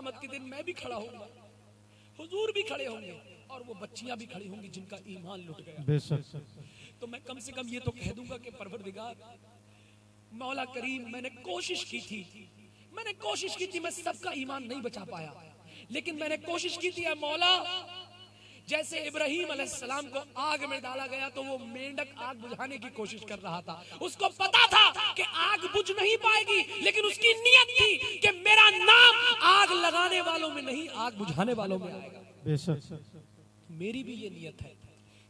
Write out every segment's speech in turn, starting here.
क़यामत के दिन मैं भी खड़ा होऊंगा, हुजूर भी खड़े होंगे और वो बच्चियां भी खड़ी होंगी जिनका ईमान लुट गया। तो मैं कम से कम ये तो कह दूंगा कि परवरदिगार मौला करीम, मैंने कोशिश की थी, मैं सबका ईमान नहीं बचा पाया, लेकिन मैंने कोशिश की थी मौला। जैसे इब्राहीम अलैहिस्सलाम को आग में डाला गया तो वो मेंढक आग बुझाने की कोशिश कर रहा था, उसको पता था कि आग बुझ नहीं पाएगी, लेकिन उसकी नियत थी कि मेरा नाम आग लगाने वालों में नहीं, आग बुझाने वालों में आएगा। मेरी भी ये नियत है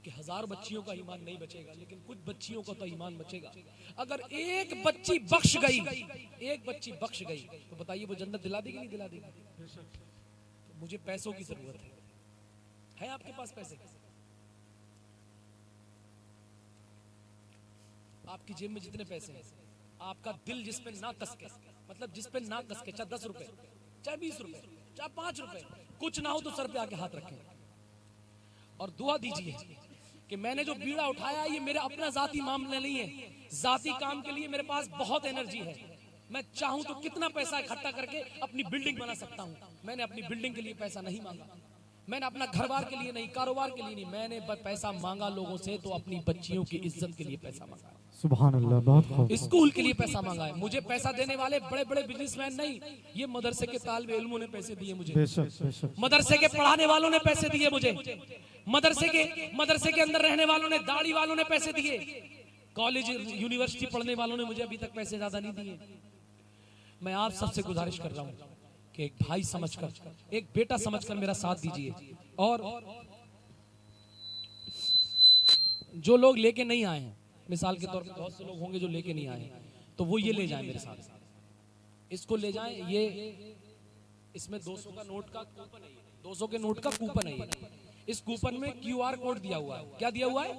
कि 1000 बच्चियों का ईमान नहीं बचेगा, लेकिन कुछ बच्चियों का तो ईमान बचेगा। अगर एक बच्ची बख्श गई तो बताइए वो जन्नत दिला देगी नहीं दिला देगी? तो मुझे पैसों की जरूरत है आपके पास पैसे? आपकी जेब में जितने पैसे हैं, आपका दिल जिस पे ना कसके, मतलब जिस पे ना कसके, चाहे 10 रुपए, चाहे 20 रुपए, चाहे 5 रुपए, कुछ ना हो तो सर पे आके हाथ रखें और दुआ दीजिए कि मैंने जो बीड़ा उठाया ये मेरा अपना जाती मामला नहीं है, जाती काम के लिए मेरे पास बहुत एनर्जी है। मैं चाहूं तो कितना पैसा इकट्ठा करके अपनी बिल्डिंग बना सकता हूं। मैंने अपनी बिल्डिंग के लिए पैसा नहीं मांगा, मैंने अपना घर बार के लिए नहीं, कारोबार के लिए नहीं, मैंने पैसा मांगा लोगों से तो अपनी बच्चियों की इज्जत के लिए पैसा मांगा। सुभान अल्लाह, बहुत खूब। स्कूल के लिए पैसा मांगा है। मुझे पैसा देने वाले बड़े बड़े बिजनेसमैन नहीं, ये मदरसे के तालिबे इल्मों ने पैसे दिए मुझे, मदरसे के पढ़ाने वालों ने पैसे दिए मुझे, मदरसे के अंदर रहने वालों ने, दाढ़ी वालों ने पैसे दिए, कॉलेज यूनिवर्सिटी पढ़ने वालों ने मुझे अभी तक पैसे ज्यादा नहीं दिए। मैं आप सबसे गुजारिश कर रहा हूँ कि एक भाई समझकर, एक बेटा समझकर मेरा साथ दीजिए। और जो लोग लेके नहीं आए हैं, मिसाल के तौर पे बहुत से लोग होंगे जो लेके नहीं आए हैं, तो वो ये ले जाएं मेरे साथ, इसको ले जाएं। ये इसमें 200 का नोट का कूपन है, 200 के नोट का कूपन है ये। इस कूपन में QR कोड दिया हुआ है। क्या दिया हुआ है?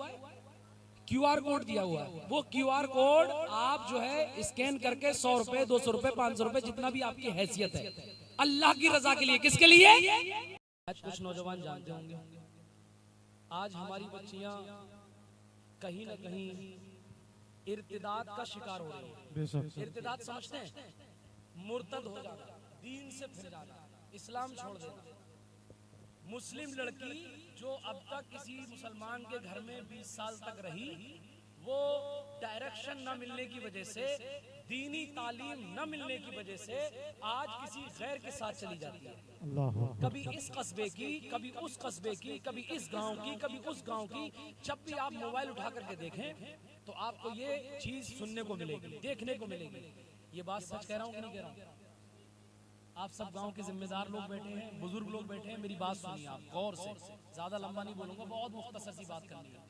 QR कोड दिया हुआ है। वो QR कोड आप जो है स्कैन करके 100 रुपए, 200 रुपए, 500 रुपए, जितना भी आपकी हैसियत है, अल्लाह की रजा के लिए, किसके लिए? आज कुछ नौजवान जानते होंगे, आज हमारी बच्चियां कहीं ना कहीं इर्तिदाद का शिकार हो रही है। इर्तिदाद समझते हैं? मुर्तद हो जाना, दीन से फिर जाना, इस्लाम छोड़ देना। मुस्लिम लड़की जो अब तक किसी मुसलमान के घर में 20 साल तक रही, वो डायरेक्शन न मिलने की वजह से, दीनी तालीम न मिलने की वजह से आज किसी गैर के साथ चली जाती है। कभी इस कस्बे की, कभी उस कस्बे की, कभी इस गांव की, कभी उस गांव की। जब भी आप मोबाइल उठा करके देखें तो आपको ये चीज सुनने को मिलेगी, देखने को मिलेगी। ये बात सच कह रहा हूँ कि नहीं कह रहा हूँ? आप सब गांव के जिम्मेदार लोग बैठे हैं, बुजुर्ग लोग बैठे हैं, मेरी बात सुनिए आप गौर से, ज्यादा लंबा नहीं बोलूंगा, बहुत मुख्तसर सी बात करनी है।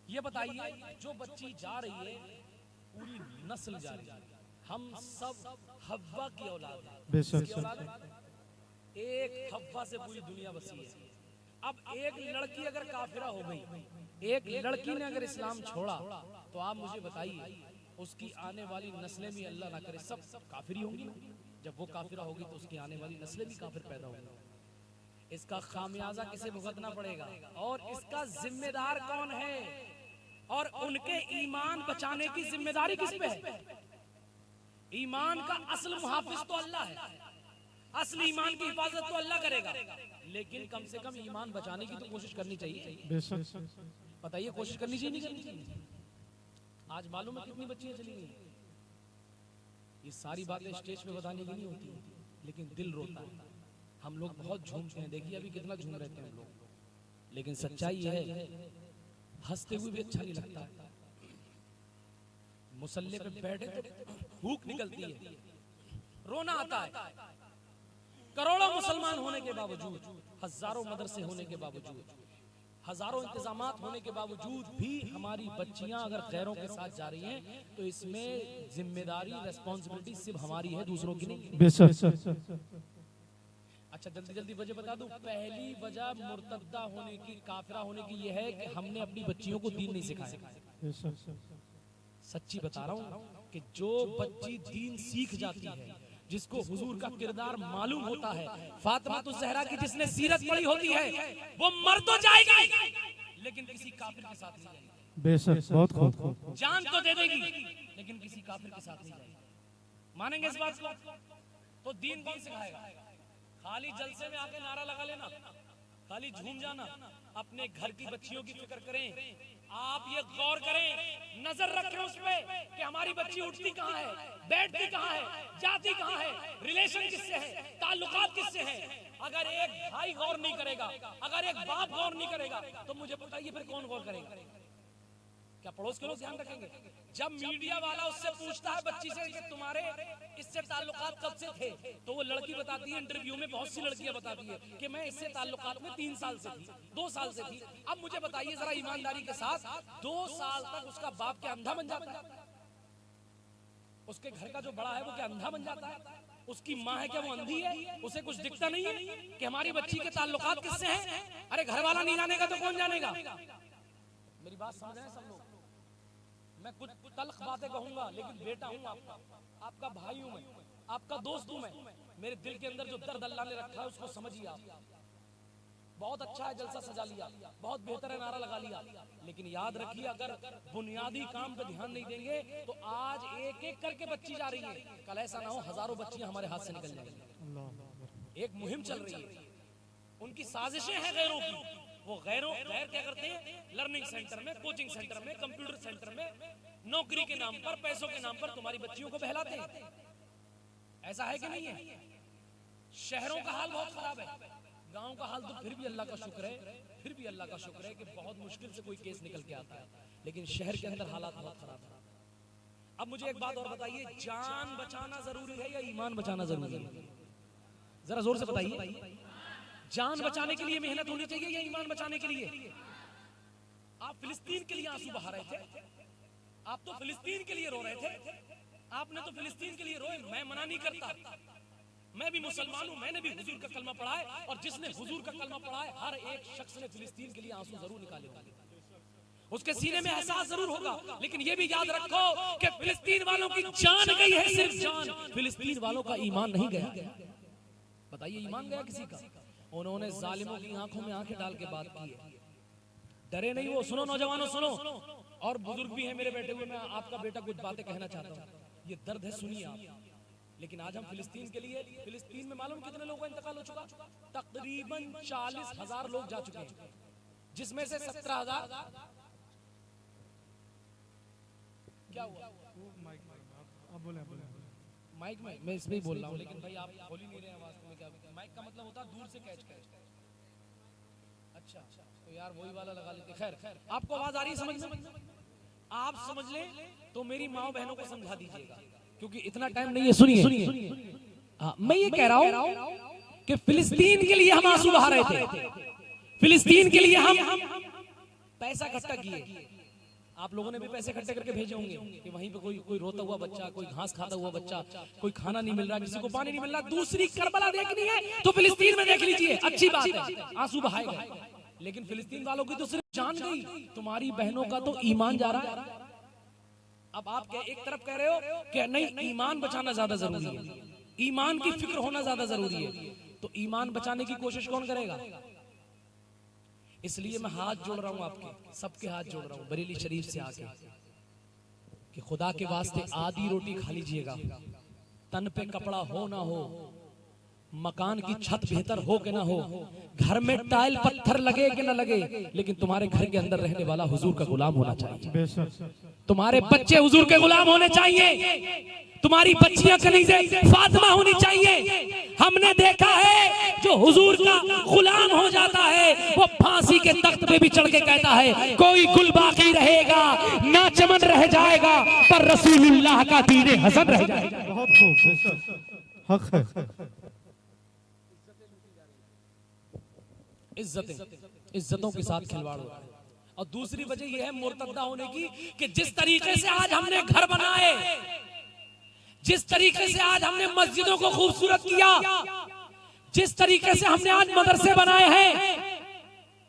ये बताइए, जो बच्ची जा रही है, पूरी नस्ल जा रही है, हम सब हव्वा की औलाद है, एक हव्वा से पूरी दुनिया बसी है। अब एक लड़की अगर काफिरा हो गई, एक लड़की ने अगर इस्लाम छोड़ा, तो आप मुझे बताइए उसकी आने वाली नस्लें भी, अल्लाह ना करे, सब काफिरी होंगी। जब वो काफिरा होगी तो उसकी आने वाली नस्लें भी काफिर पैदा होंगी। इसका खामियाजा किसे भुगतना पड़ेगा और इसका जिम्मेदार कौन है? और उनके ईमान बचाने की जिम्मेदारी किस पे है? ईमान का असल मुहाफिज तो अल्लाह है, असली ईमान की हिफाजत तो अल्लाह करेगा, लेकिन कम से कम ईमान बचाने की तो कोशिश करनी चाहिए। बताइए, कोशिश करनी चाहिए नहीं करनी चाहिए? आज मालूम है कितनी बच्चियां चली गई? ये सारी बातें स्टेज पे बताने की नहीं होती, लेकिन दिल रोता है। हम लोग बहुत झूमते हैं, देखिए अभी कितना झूम रहे थे हम लोग, लेकिन सच्चाई है हंसते हुए भी अच्छा नहीं लगता। मुसल्ले पे बैठे तो भूख निकलती है, रोना आता है। करोड़ों मुसलमान होने के बावजूद, हजारों मदरसे होने के बावजूद, हजारों इंतजामात होने के बावजूद भी हमारी बच्चियां अगर गैरों के साथ जा रही हैं, तो इसमें जिम्मेदारी, रेस्पॉन्सिबिलिटी सिर्फ हमारी है, दूसरों की नहीं। अच्छा, जल्दी जल्दी वजह बता दूं। पहली वजह मुर्तद्दा होने की, काफिरा होने की यह है कि हमने अपनी बच्चियों को दीन नहीं सिखाया। सच्ची बता रहा हूं कि जो बच्ची दीन सीख जाती है, जिसको हुजूर का किरदार मालूम होता है, फातिमा तो ज़हरा की जिसने सीरत पढ़ी होती है, वो मर तो जाएगी लेकिन किसी काफिर के साथ नहीं जाएगी। बेशक, बहुत खूब। जान तो दे देगी लेकिन किसी काफिर के साथ नहीं जाएगी। मानेंगे इस बात को? तो दीन कौन सिखाएगा? खाली जलसे में आके नारा लगा लेना, खाली झूम जाना, अपने घर की बच्चियों की फिक्र करें। आप ये गौर करें, नजर रखें उस पे कि हमारी बच्ची उठती कहाँ है, बैठती कहाँ है, जाती कहाँ है, रिलेशन किससे है, ताल्लुकात किससे है। अगर एक भाई गौर नहीं करेगा, अगर एक बाप गौर नहीं करेगा, तो मुझे बताइए फिर कौन गौर करेगा? क्या पड़ोस के लोग ध्यान रखेंगे? जब मीडिया वाला उससे पूछता है बच्ची से कि तुम्हारे इससे ताल्लुकात कब से थे, तो वो लड़की बताती है, इंटरव्यू में बहुत सी लड़कियां बताती है कि मैं इससे ताल्लुकात में 3 साल से थी, 2 साल से थी। अब मुझे बताइए जरा ईमानदारी के साथ, 2 साल तक उसका बाप क्या अंधा बन जाता है? उसके घर का जो बड़ा है वो क्या अंधा बन जाता है? उसकी माँ है क्या वो अंधी है? उसे कुछ दिखता नहीं है कि हमारी बच्ची के ताल्लुकात किससे हैं? अरे घर वाला नहीं जानेगा तो कौन जानेगा? मेरी बात समझ रहे हैं सब लोग? मैं कुछ तल्ख बातें कहूंगा, लेकिन बेटा हूं आपका, आपका भाई हूं मैं, आपका दोस्त हूं मैं। मेरे दिल के अंदर जो दर्द अल्लाह ने रखा है उसको समझिए आप। बहुत अच्छा है जलसा सजा लिया, बहुत बेहतर है नारा लगा लिया, लेकिन याद रखिए अगर बुनियादी काम पे ध्यान नहीं देंगे तो आज एक एक करके बच्ची जा रही है, कल ऐसा ना हो हजारों बच्चियां हमारे हाथ से निकल जाएंगी। एक मुहिम चल रही है, उनकी साजिशें हैं गैरों की। वो गैर क्या करते हैं? लर्निंग सेंटर में, कोचिंग सेंटर में, कंप्यूटर सेंटर में, नौकरी के नाम पर, पैसों के नाम पर तुम्हारी बच्चियों को बहलाते हैं। ऐसा है कि नहीं है? शहरों का हाल बहुत खराब है, गांव का हाल तो फिर भी अल्लाह का शुक्र है, फिर भी अल्लाह का शुक्र है कि बहुत मुश्किल से कोई केस निकल के आता है, लेकिन शहर के अंदर हालात बहुत खराब है। अब मुझे एक बात और बताइए, जान बचाना जरूरी है या ईमान बचाना जरूरी है? जरा जोर से बताइए। जान बचाने के लिए मेहनत होनी चाहिए या ईमान बचाने के लिए? आप फिलिस्तीन के लिए आंसू बहा रहे थे, आप तो फिलिस्तीन के लिए रो रहे थे, आपने तो फिलिस्तीन के लिए रोए। मैं मना नहीं करता, मैं भी मुसलमान हूं, मैंने भी हुजूर का कलमा पढ़ा है, और जिसने हुजूर का कलमा पढ़ा है हर एक शख्स ने फिलिस्तीन के लिए आंसू जरूर निकाले होंगे, उसके सीने में एहसास जरूर होगा। लेकिन ये भी याद रखो कि फिलिस्तीन वालों की जान गई है, सिर्फ जान, फिलिस्तीन वालों का ईमान नहीं गया। बताइए ईमान गया किसी का? उन्होंने जालिमों की आंखों में आंखें डाल के बात की है, डरे नहीं वो। सुनो नौजवानों सुनो, और बुजुर्ग भी है मेरे बैठे हुए, मैं आपका बेटा कुछ बातें कहना चाहता हूँ, ये दर्द है, सुनिए आप। लेकिन आज हम फिलिस्तीन के लिए, फिलिस्तीन में मालूम कितने लोगों का इंतकाल हो चुका? तकरीबन 40,000 लोग जा चुके हैं, जिसमें से 17,000 क्या हुआ? माइक में मैं इसमें ही बोल रहा हूँ, लेकिन भाई आप बोल ही नहीं रहे हैं आवाज में। क्या माइक का मतलब होता है दूर से कैच कैच। अच्छा तो यार वही वाला लगा लेते। खैर आपको आवाज आ रही है समझ में? आप समझ लें तो मेरी माँ बहनों को समझा दीजिएगा, क्योंकि इतना टाइम नहीं है। सुनिए, मैं ये कह रहा हूँ कि फिलिस्तीन के लिए हम आंसू बहा रहे थे, फिलिस्तीन के लिए हम पैसा इकट्ठा किए। आप लोगों ने भी पैसे इकट्ठे करके भेजे होंगे कि वहीं पे कोई रोता हुआ बच्चा, कोई घास खाता हुआ बच्चा, कोई खाना नहीं मिल रहा, किसी को पानी नहीं मिल रहा। दूसरी करबला देखनी है तो फिलिस्तीन में देख लीजिए, अच्छी बात है, आंसू बहाएगा। लेकिन फिलिस्तीन वालों की तो सिर्फ जान गई, तुम्हारी बहनों का तो ईमान जा रहा है। अब आप एक तरफ कह रहे हो कि नहीं ईमान बचाना ज्यादा जरूरी है, ईमान की फिक्र होना ज्यादा जरूरी है, तो ईमान बचाने की कोशिश कौन करेगा? इसलिए मैं हाथ जोड़ रहा हूं, आपके सबके हाथ जोड़ रहा हूं बरेली शरीफ से आके, कि खुदा के वास्ते आधी रोटी खा लीजिएगा, तन पे कपड़ा हो ना हो, मकान की छत बेहतर हो कि ना हो, घर में टाइल पत्थर लगे कि ना लगे, लेकिन तुम्हारे घर के अंदर रहने वाला हुजूर का गुलाम होना चाहिए। तुम्हारे बच्चे हुजूर के गुलाम होने चाहिए, तुम्हारी बच्चियां कनीज़े फातिमा होनी चाहिए। हमने देखा है जो हुजूर का गुलाम हो जाता है वो फांसी के तख्त पे भी चढ़ के कहता है कोई गुल बाकी रहेगा ना चमन रह जाएगा, पर रसूलुल्लाह का दीन हसन रह जाएगा। बहुत खूब, हक है। इज्जतों के साथ खिलवाड़ हो रहा है। और दूसरी वजह यह है मुर्तद्दा होने की कि जिस तरीके से आज हमने घर बनाए, जिस तरीके से आज हमने मस्जिदों को खूबसूरत किया, जिस तरीके से हमने आज मदरसे बनाए हैं,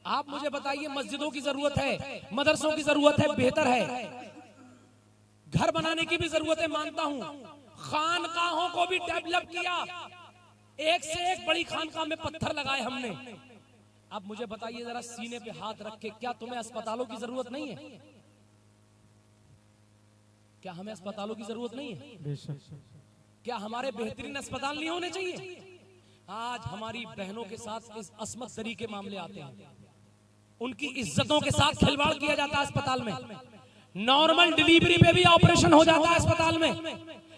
आप मुझे बताइए मस्जिदों की जरूरत है, मदरसों की जरूरत है, बेहतर है, घर बनाने की भी जरूरत है, मानता हूं। खानकाहों को भी डेवलप किया, एक से एक बड़ी खानकाह में पत्थर लगाए हमने। अब मुझे बताइए जरा सीने पे हाथ रख के, क्या तुम्हें अस्पतालों की जरूरत नहीं है? क्या हमें अस्पतालों की जरूरत नहीं है? क्या हमारे बेहतरीन अस्पताल नहीं होने चाहिए? आज हमारी बहनों के साथ इस असमत तरी के मामले आते हैं, उनकी इज्जतों के साथ खिलवाड़ किया जाता है अस्पताल में, नॉर्मल डिलीवरी पे भी ऑपरेशन हो जाता है अस्पताल में।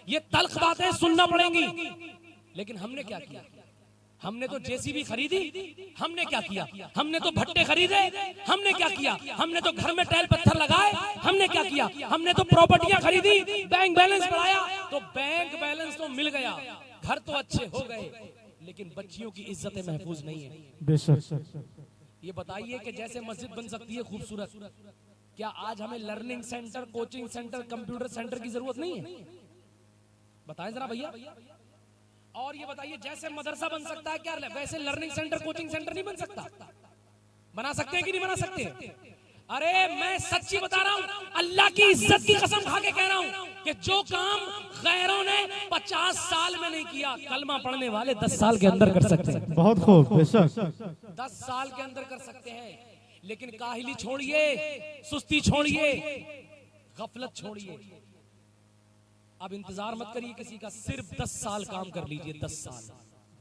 ये तल्ख बातें सुनना पड़ेंगी। लेकिन हमने क्या किया? हमने तो जेसीबी खरीदी, हमने क्या किया? हमने तो भट्टे खरीदे, हमने क्या किया? हमने तो घर में टाइल पत्थर लगाए, हमने क्या किया? हमने तो प्रॉपर्टियां खरीदी, बैंक बैलेंस बढ़ाया। तो बैंक बैलेंस तो मिल गया, घर तो अच्छे हो गए, लेकिन बच्चियों की इज्जतें महफूज नहीं है। बेशक। ये बताइए कि जैसे मस्जिद बन सकती है खूबसूरत, क्या आज हमें learning centre, coaching centre, computer centre की जरूरत नहीं है? बताएं जरा भैया। और ये बताइए, जैसे मदरसा बन सकता है क्या वैसे लर्निंग सेंटर, कोचिंग सेंटर नहीं बन सकता? बना सकते हैं कि नहीं बना सकते? अरे मैं सच्ची बता रहा हूं, अल्लाह की इज्जत की कसम खा के कह रहा हूं कि जो काम गैरों ने 50 साल में नहीं किया, कलमा पढ़ने वाले 10 साल के अंदर कर सकते हैं। बहुत खूब, बेशक। 10 साल के अंदर कर सकते हैं। लेकिन काहिली छोड़िए, सुस्ती छोड़िए, गफलत छोड़िए। अब इंतजार मत करिए किसी का, सिर्फ 10 साल काम कर लीजिए।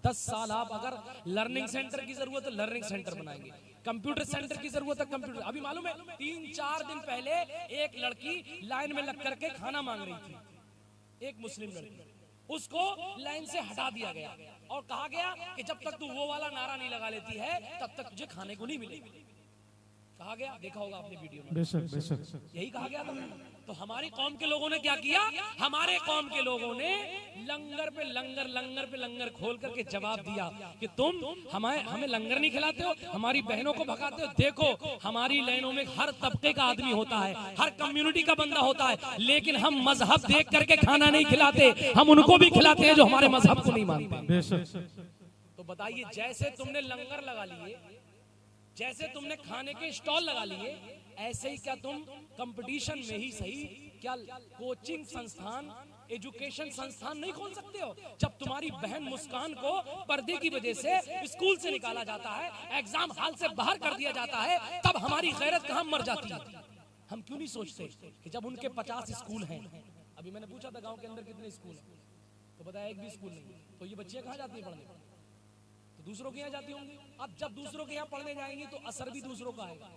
10 साल आप अगर लर्निंग सेंटर की जरूरत है लर्निंग सेंटर बनाएंगे, कंप्यूटर सेंटर की जरूरत है कंप्यूटर। अभी मालूम है 3-4 दिन पहले एक लड़की लाइन में लग करके खाना मांग रही थी, एक मुस्लिम लड़की, उसको लाइन से हटा दिया गया और कहा गया कि जब तक तू वो वाला नारा नहीं लगा लेती है तब तक तुझे खाने को नहीं मिलेगा। कहा गया, देखा होगा आपने वीडियो में। बेशक बेशक। यही कहा गया था। तो हमारी कौम के लोगों ने क्या किया? हमारे कौम के लोगों ने लंगर पे लंगर खोल करके जवाब दिया कि तुम हमें लंगर नहीं खिलाते हो, हमारी बहनों को भगाते हो। देखो हमारी लाइनों में हर तबके का आदमी होता है, हर कम्युनिटी का बंदा होता है, लेकिन हम मजहब देख करके खाना नहीं खिलाते, हम उनको भी खिलाते हैं जो हमारे मजहब को नहीं मानते। बेशक। तो बताइए, जैसे तुमने लंगर लगा लिए, जैसे तुमने खाने के स्टॉल लगा लिए, ऐसे ही क्या तुम कंपटीशन में ही सही क्या कोचिंग संस्थान, एजुकेशन संस्थान नहीं खोल सकते हो? जब तुम्हारी बहन मुस्कान को पर्दे की वजह से स्कूल से निकाला जाता है, एग्जाम हॉल से बाहर कर दिया जाता है, तब हमारी गैरत कहां मर जाती है? हम क्यों नहीं सोचते कि जब उनके 50 स्कूल हैं, अभी मैंने पूछा था गांव के अंदर कितने स्कूल हैं, तो बताया एक भी स्कूल नहीं, तो ये बच्चियां कहां जाती है पढ़ने? तो दूसरों के यहाँ जाती होंगी। अब जब दूसरों के यहाँ पढ़ने जाएंगी तो असर भी दूसरों का आएगा।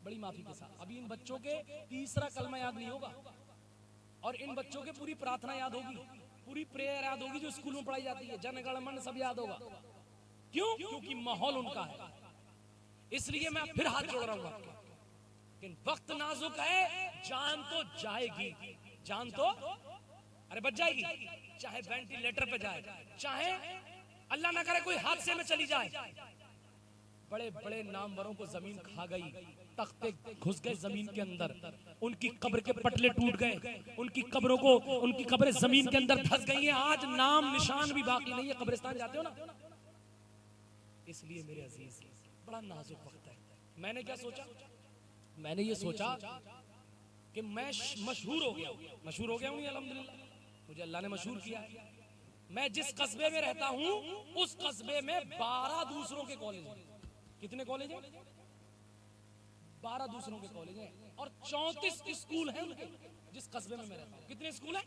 बड़ी माफी के साथ, अभी इन बच्चों के तीसरा कलमा याद नहीं होगा और इन बच्चों के पूरी प्रार्थना याद होगी, पूरी प्रेयर याद होगी जो स्कूल में पढ़ाई जाती है, जन गण मन सब याद होगा। क्यों? क्योंकि माहौल उनका है। इसलिए मैं फिर हाथ जोड़ रहा हूं आपके, लेकिन वक्त नाजुक है, जान तो जाएगी, जान तो अरे बच जाएगी, चाहे वेंटिलेटर पे जाए, चाहे अल्लाह ना करे कोई हादसे में चली जाए। बड़े बड़े नामवरों को जमीन खा गई, तख्ते घुस गए जमीन के अंदर, उनकी कब्र के पटले टूट गए, उनकी कब्रें जमीन के अंदर धंस गई हैं। आज नाम निशान भी बाकी नहीं है। कब्रिस्तान जाते हो ना, इसलिए मेरे अजीज बड़ा नाजुक वक्त है। मैंने क्या सोचा? मैंने ये सोचा कि मैं मशहूर हो गया हूं, अल्हम्दुलिल्लाह मुझे अल्लाह ने मशहूर किया है। मैं जिस कस्बे में रहता हूं उस कस्बे में 12 दूसरों के कॉलेज हैं। कितने कॉलेज हैं? 12 दूसरों के कॉलेज हैं और 34 स्कूल हैं उनके, जिस कस्बे में मैं रहता हूं। कितने स्कूल हैं?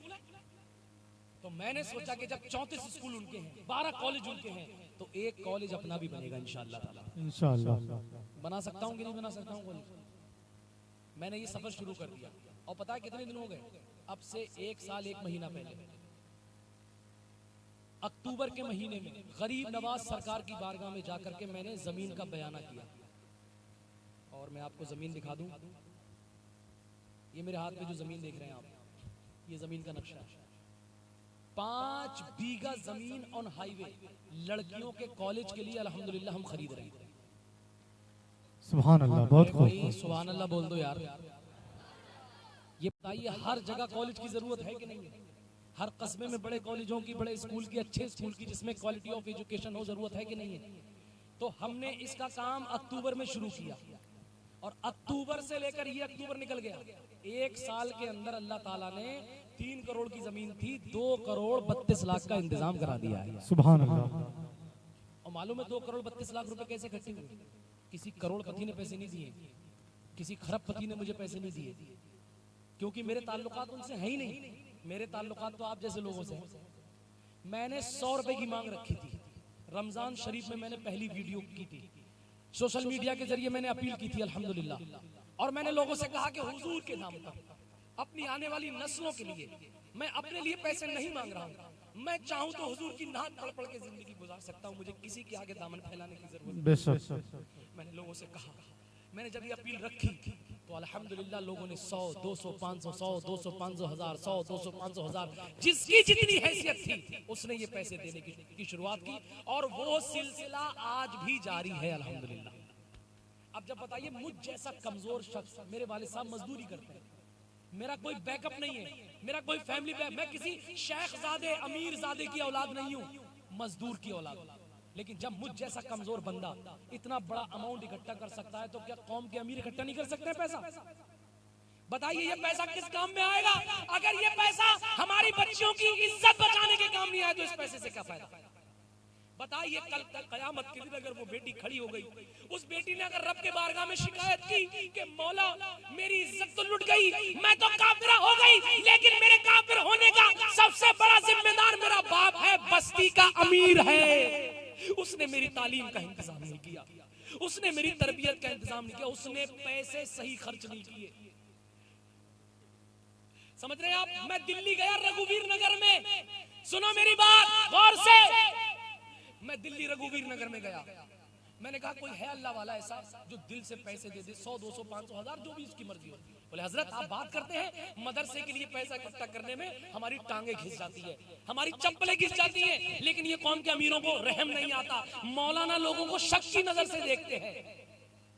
तो मैंने सोचा कि जब 34 स्कूल उनके हैं, 12 कॉलेज उनके हैं, तो एक कॉलेज अपना भी बनेगा इंशाअल्लाह ताला। इंशाअल्लाह। बना सकता हूं कि नहीं बना सकता हूं कॉलेज? मैंने ये सफर शुरू कर दिया और पता है कितने दिन हो गए? अब से 1 साल 1 महीना पहले अक्टूबर के महीने में गरीब नवाज सरकार की बारगाह में जाकर के मैंने जमीन का बयाना किया। और मैं आपको जमीन दिखा दूं, ये मेरे हाथ में जो जमीन देख रहे हैं आप, ये जमीन का नक्शा है। 5 बीघा जमीन ऑन हाईवे लड़कियों के कॉलेज के लिए अल्हम्दुलिल्लाह हम खरीद रहे हैं। सुभान अल्लाह, बहुत खूब। सुभान अल्लाह बोल दो यार। ये बताइए, हर जगह कॉलेज की जरूरत है कि नहीं है? हर कस्बे में बड़े कॉलेजों की, बड़े स्कूल की, अच्छे स्कूल की, जिसमें क्वालिटी ऑफ एजुकेशन हो, जरूरत है कि नहीं है? तो हमने इसका काम अक्टूबर में शुरू किया और अक्टूबर से लेकर ये अक्टूबर निकल गया, 1 साल के अंदर अल्लाह ताला ने 3 करोड़ की जमीन थी, 2 करोड़ 32 लाख का इंतजाम करा दिया है। सुभान अल्लाह। और मालूम है 2 करोड़ 32 लाख रुपए कैसे इकट्ठे हुए? किसी करोड़पति ने पैसे नहीं दिए, किसी खरबपति ने मुझे पैसे नहीं दिए, क्योंकि मेरे ताल्लुकात उनसे है ही नहीं। मेरे ताल्लुकात तो आप जैसे लोगों से हैं। मैंने 100 रुपए की मांग रखी थी रमजान शरीफ में मैंने पहली वीडियो की थी, सोशल मीडिया के जरिए मैंने अपील की थी अल्हम्दुलिल्लाह, और मैंने लोगों से कहा कि हुजूर के नाम पर अपनी आने वाली नस्लों के लिए मैं अपने लिए पैसे नहीं मांग रहा हूँ, मैं चाहूँ तो हुजूर की नात पढ़ पढ़ के जिंदगी गुजार सकता हूँ, मुझे किसी के आगे दामन फैलाने की जरूरत नहीं। बेशक मैंने लोगों से कहा, मैंने जब ये अपील रखी तो अल्हम्दुलिल्लाह लोगों ने 100, 200, 500, 100, 200, 500, 1000, 100, 200, 500, 1000 जिसकी जितनी हैसियत थी उसने ये पैसे देने की शुरुआत की, और वो सिलसिला आज भी जारी है अल्हम्दुलिल्लाह। अब जब बताइए मुझ जैसा कमजोर शख्स, मेरे वाले साहब मजदूरी करते हैं, मेरा कोई बैकअप नहीं है, मेरा कोई फैमिली बैक, मैं किसी शेखजादे अमीरजादे की औलाद नहीं हूँ, मजदूर की औलाद हूं। लेकिन जब मुझ जैसा कमजोर बंदा इतना बड़ा अमाउंट इकट्ठा कर सकता है तो क्या कौम के अमीर इकट्ठा नहीं कर सकते हैं पैसा? बताइए ये पैसा किस काम में आएगा? अगर ये पैसा हमारी बच्चियों की इज्जत बचाने के काम नहीं आए तो इस पैसे से क्या फायदा? बताइए कल तक कयामत के दिन अगर वो बेटी खड़ी हो गई, उस बेटी ने अगर रब के बारगाह में शिकायत की कि मौला मेरी इज्जत तो लुट गई, मैं तो काफिरा हो गई, लेकिन मेरे काफिर होने का सबसे बड़ा जिम्मेदार मेरा बाप है, बस्ती का अमीर है, उसने मेरी तालीम का इंतजाम नहीं किया, उसने मेरी तरबियत का इंतजाम नहीं किया, उसने पैसे सही खर्च नहीं किए। समझ रहे हैं आप? मैं दिल्ली गया रघुवीर नगर में, सुनो मेरी बात गौर से, मैं दिल्ली रघुवीर नगर में गया, मैंने कहा कोई है अल्लाह वाला ऐसा जो दिल से पैसे दे दे, 100, 200, 500, 1000 जो भी उसकी मर्जी हो। बोले हजरत आप बात करते हैं मदरसे के लिए पैसा इकट्ठा करने में हमारी टांगे घिस जाती है, हमारी चप्पलें घिस जाती हैं, लेकिन ये कौम के अमीरों को रहम नहीं आता, मौलाना लोगों को शक की नजर से देखते हैं।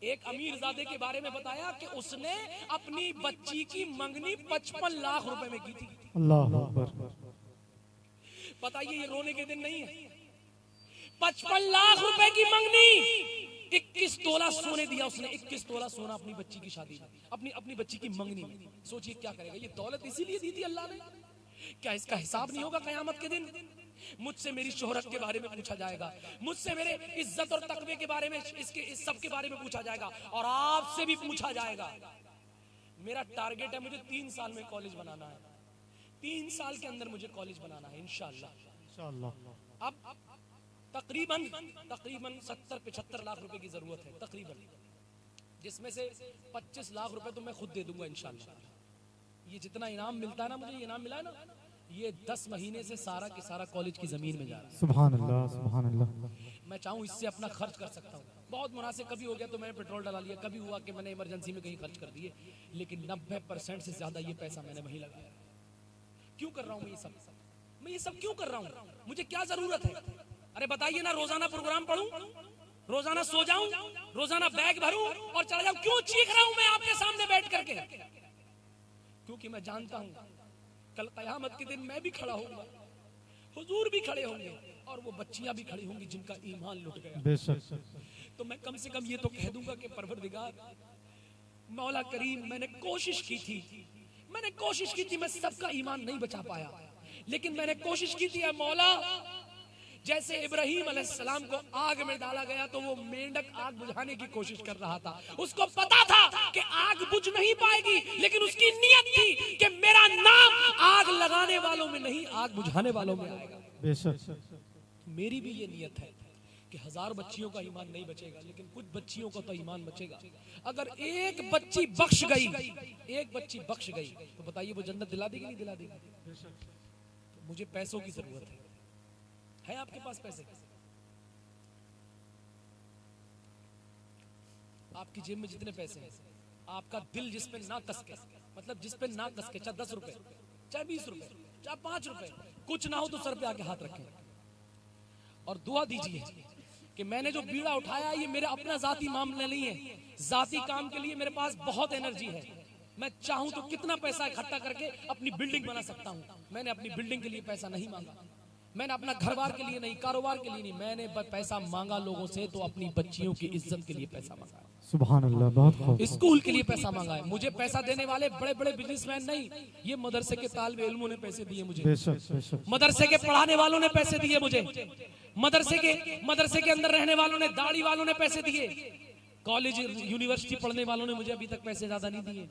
एक अमीरजादे के बारे में बताया कि उसने अपनी बच्ची की मंगनी 55 लाख रुपए में की थी। अल्लाह अकबर। बताइए ये रोने के दिन नहीं है? 55 लाख रुपए की मंगनी, 21 तोला सोने दिया उसने, 21 तोला सोना अपनी बच्ची की शादी में, अपनी बच्ची की मंगनी में। सोचिए क्या करेगा, ये दौलत इसीलिए दी थी अल्लाह ने? क्या इसका हिसाब नहीं होगा कयामत के दिन? मुझसे मेरी शोहरत के बारे में पूछा जाएगा, मुझसे मेरे इज्जत और तकवे के बारे में, इस सब के बारे में पूछा जाएगा, और आपसे भी पूछा जाएगा। मेरा टारगेट है, मुझे 3 साल में कॉलेज बनाना है, 3 साल के अंदर मुझे कॉलेज बनाना है इंशाअल्लाह। अब तकरीबन 70-75 लाख रुपए की जरूरत है तकरीबन, जिसमें से 25 लाख रुपए तो मैं खुद दे दूंगा इंशाअल्लाह। ये जितना इनाम मिलता है ना, मुझे ये इनाम मिला है ना, ये 10 महीने से सारा के सारा कॉलेज की जमीन में जा रहा है। सुभान अल्लाह, सुभान अल्लाह। मैं चाहूँ इससे अपना खर्च कर सकता हूँ, बहुत मुनासिब कभी हो गया तो मैंने पेट्रोल डला लिया, कभी हुआ कि मैंने इमरजेंसी में कहीं खर्च कर दिए, लेकिन 90% से ज्यादा ये पैसा मैंने वहीं लगाया। क्यों कर रहा हूँ मैं ये सब क्यों कर रहा हूँ? मुझे क्या जरूरत है? अरे बताइए ना, रोजाना प्रोग्राम पढ़ूं, रोजाना सो जाऊं, रोजाना बैग भरूं और चला जाऊं? क्यों चीख रहा हूं मैं आपके सामने बैठ करके? क्योंकि मैं जानता हूं कल कयामत के दिन मैं भी खड़ा होऊंगा, हुजूर भी खड़े होंगे, और वो बच्चियां भी खड़ी होंगी जिनका ईमान लुट गया। बेशक। तो मैं कम से कम ये तो कह दूंगा कि परवरदिगार मौला करीम, मैंने कोशिश की थी, मैं सबका ईमान नहीं बचा पाया, लेकिन मैंने कोशिश की थी मौला। जैसे इब्राहीम अलैहिस्सलाम को आग में डाला गया तो वो मेंढक आग बुझाने की कोशिश कर रहा था, उसको पता था कि आग बुझ नहीं पाएगी, लेकिन उसकी नियत थी कि मेरा नाम आग लगाने वालों में नहीं, आग बुझाने वालों में आएगा। बेशक। मेरी भी ये नियत है कि 1000 बच्चियों का ईमान नहीं बचेगा, लेकिन कुछ बच्चियों का तो ईमान बचेगा। अगर एक बच्ची बख्श गई तो बताइए वो जन्नत दिला देगी नहीं दिला देगी? तो मुझे पैसों की जरूरत है आपके पास पैसे? आपकी जेब में जितने पैसे हैं, आपका दिल जिस पे ना कस के, मतलब जिस पे ना कस के, चाहे 10 रुपए, चाहे 20 रुपए, चाहे 5 रुपए, कुछ ना हो तो सर पे आके हाथ रखें और दुआ दीजिए कि मैंने जो बीड़ा उठाया ये मेरा अपना जाती मामला नहीं है, जाती काम के लिए मेरे पास बहुत एनर्जी है। मैं चाहूं तो कितना पैसा इकट्ठा करके अपनी बिल्डिंग बना सकता हूं। मैंने अपनी बिल्डिंग के लिए पैसा नहीं मांगा, मैंने अपना घर बार के लिए नहीं, कारोबार के लिए नहीं, मैंने पैसा मांगा लोगों से तो अपनी बच्चियों की इज्जत के लिए पैसा मांगा, सुभान अल्लाह, बहुत खूब। स्कूल के लिए पैसा मांगा है। मुझे पैसा देने वाले बड़े बड़े बिजनेसमैन नहीं, ये मदरसे के तालिबे इल्मों ने पैसे दिए मुझे, बेशक बेशक। मदरसे के पढ़ाने वालों ने पैसे दिए मुझे, मदरसे के अंदर रहने वालों ने, दाढ़ी वालों ने पैसे दिए, कॉलेज यूनिवर्सिटी पढ़ने वालों ने मुझे अभी तक पैसे ज्यादा नहीं दिए।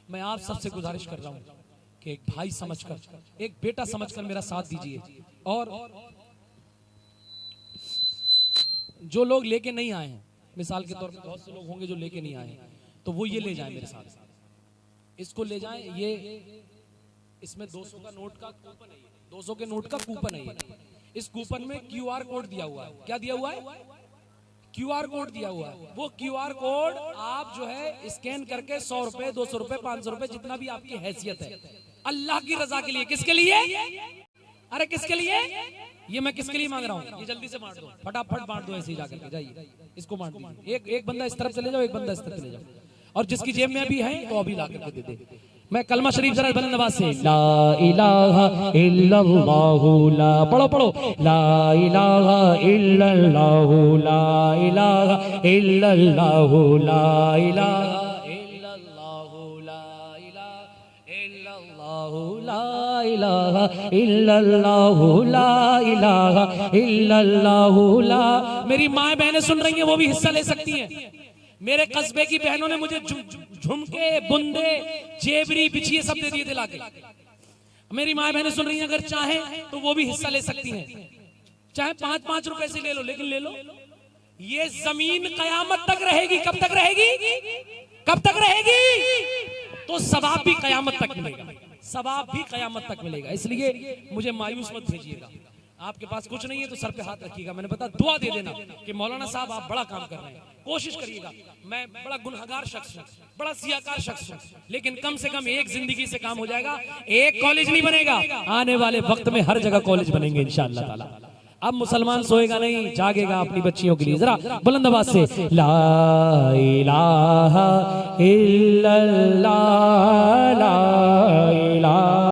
मैं आप सबसे गुजारिश कर रहा हूँ कि एक भाई समझकर, एक बेटा समझकर मेरा साथ दीजिए और जो लोग लेके नहीं आए हैं, मिसाल के तौर पे बहुत से लोग होंगे जो लेके नहीं आए हैं, तो वो ये ले जाएं मेरे साथ, इसको ले जाएं। ये इसमें 200 का नोट का कूपन है, 200 के नोट का कूपन है ये। इस कूपन में QR कोड दिया हुआ है। क्या दिया हुआ है? QR कोड दिया हुआ है। वो QR कोड आप जो है स्कैन करके 100 रुपए, 200 रुपए, 500 रुपए, जितना भी आपकी हैसियत है, अल्लाह की रजा के लिए। किसके लिए? अरे किसके लिए? ये मैं किसके लिए मांग रहा हूँ? ये जल्दी से बांट दो, फटाफट बांट दो, ऐसे ही जाकर के जाइए, इसको बांट दीजिए। एक बंदा इस तरफ चले जाओ, एक बंदा इस तरफ चले जाओ, और जिसकी जेब में अभी है तो अभी ला करके दे दे। मैं कलमा शरीफ जरा बुलंद आवाज से, ला इलाहा इल्लल्लाहु, ला पढ़ो पढ़ो, ला इलाहा इल्लल्लाहु, ला इलाहा इल्लल्लाहु, ला इलाहा इल्लल्लाहु, ला इलाहा इल्लल्लाहु, ला इलाहा इल्लल्लाहु, ला इलाहा इल्लल्लाहु, ला। मेरी माँ बहनें सुन रही हैं, वो भी हिस्सा ले सकती हैं। मेरे कस्बे की बहनों ने मुझे झुमके, बुंदे, जेबरी, बिछिए सब दे दिए थे लाके। मेरी माँ बहनें सुन रही हैं, अगर चाहें तो वो भी हिस्सा ले सकती हैं। चाहे 5-5 रुपए से ले लो, लेकिन ले लो। ये जमीन कयामत तक रहेगी। कब तक रहेगी? कब तक रहेगी? तो सवाब भी कयामत तक मिलेगा, सवाब भी कयामत तक मिलेगा। इसलिए मुझे मायूस मत भेजिएगा। आपके पास कुछ नहीं है तो सर पे हाथ रखिएगा, मैंने बता दुआ दे देना कि मौलाना साहब आप बड़ा काम कर रहे हैं, कोशिश करिएगा। मैं बड़ा गुनहगार शख्स हूँ, बड़ा सियाकार शख्स हूँ, लेकिन कम से कम एक जिंदगी से काम हो जाएगा। एक कॉलेज नहीं बनेगा, आने वाले वक्त में हर जगह कॉलेज बनेंगे इंशाअल्लाह ताला। अब मुसलमान सोएगा नहीं, जागेगा अपनी बच्चियों के लिए। जरा बुलंद आवाज से, ला इलाहा इल्लल्लाह, ला इलाहा